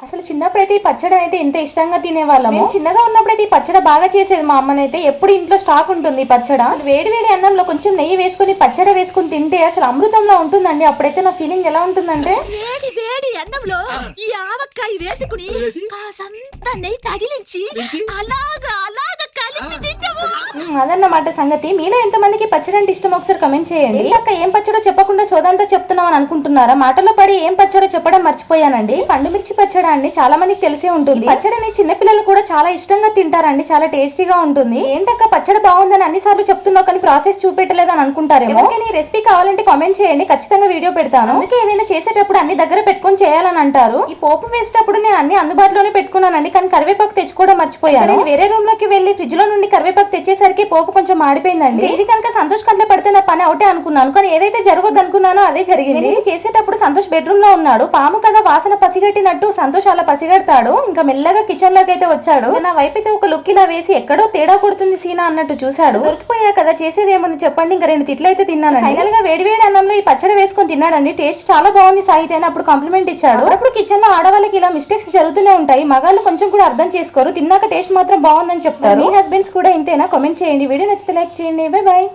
అసలు చిన్నప్పుడైతే ఈ పచ్చడి అయితే ఇంత ఇష్టంగా తినేవాళ్ళము. చిన్నగా ఉన్నప్పుడైతే ఈ పచ్చడి బాగా చేసేది మా అమ్మనైతే. ఎప్పుడు ఇంట్లో స్టాక్ ఉంటుంది పచ్చడి. వేడి వేడి అన్నంలో కొంచెం నెయ్యి వేసుకుని పచ్చడి వేసుకుని తింటే అసలు అమృతంలో ఉంటుందండి. అప్పుడైతే నా ఫీలింగ్ ఎలా ఉంటుందంటే, వేడి వేడి అన్నంలో ఈ ఆవకాయ వేసుకుని కాసంత నెయ్యి తగిలించి అలాగా అలాగా కలిపి తింటాము. అదన్నమాట సంగతి. మీలో ఎంతమందికి పచ్చడి అంటే ఇష్టం ఒకసారి కమెంట్ చేయండి. అక్క ఏం పచ్చడో చెప్పకుండా సోదంతా చెప్తున్నాం అని అనుకుంటున్నారా? మాటల్లో పడి ఏం పచ్చడో చెప్పడం మర్చిపోయానండి. పండుమిర్చి పచ్చడి అండి, చాలా మందికి తెలిసే ఉంటుంది. పచ్చడిని చిన్నపిల్లలు కూడా చాలా ఇష్టంగా తింటారండి. చాలా టేస్టీగా ఉంటుంది. ఏంటక్క పచ్చడి బాగుందని అన్ని సార్లు చెప్తున్నావు కానీ ప్రాసెస్ చూపెట్టలేదు అని అనుకుంటారేమో. ఈ రెసిపీ కావాలంటే కామెంట్ చేయండి, ఖచ్చితంగా వీడియో పెడతాను. అందుకే ఏదైనా చేసేటప్పుడు అన్ని దగ్గర పెట్టుకొని చేయాలని అంటారు. ఈ పోపు వేసేటప్పుడు నేను అన్ని అందుబాటులోనే పెట్టుకున్నానండి, కానీ కరివేపాకు తెచ్చుకోవడం మర్చిపోయాను. వేరే రూమ్ లోకి వెళ్లి ఫ్రిడ్జ్ లో నుండి కరివేపాకు తెచ్చేసరికి పోపు కొంచెం మాడిపోయిందండి. ఇది కనుక సంతోష్ కంట్లో పడితే నా పని ఒకటే అనుకున్నాను, కానీ ఏదైతే జరగదు అనుకున్నానో అదే జరిగింది. చేసేటప్పుడు సంతోష్ బెడ్రూమ్ లో ఉన్నాడు. పాము కదా వాసన పసిగట్టినట్టు సంతోష్ అలా పసిగడతాడు. ఇంకా మెల్లగా కిచెన్ లోకి అయితే వచ్చాడు. నా వైపు అయితే ఒక లుక్ ఇలా వేసి ఎక్కడో తేడా కొడుతుంది సీనా అన్నట్టు చూశాడు. దొరికిపోయా కదా, చేసేది ఏముంది చెప్పండి. ఇంకా 2 తిట్లు అయితే తిన్నాను. ఫైనల్ గా వేడి వేడి అన్నంలో ఈ పచ్చడి వేసుకొని తిన్నాడండి. టేస్ట్ చాలా బాగుంది సాహితీ అని అప్పుడు కాంప్లిమెంట్ ఇచ్చాడు. అప్పుడు కిచెన్ లో ఆడవాళ్ళకి ఇలా మిస్టేక్స్ జరుగుతూనే ఉంటాయి. మగాళ్ళు కొంచెం కూడా అర్థం చేసుకోరు. తిన్నాక టేస్ట్ మాత్రం బాగుందని చెప్తారు. మీ హస్బెండ్స్ కూడా ఇంతేనా? కామెంట్ చేయండి. వీడియో నచ్చితే లైక్ చేయండి. Bye bye.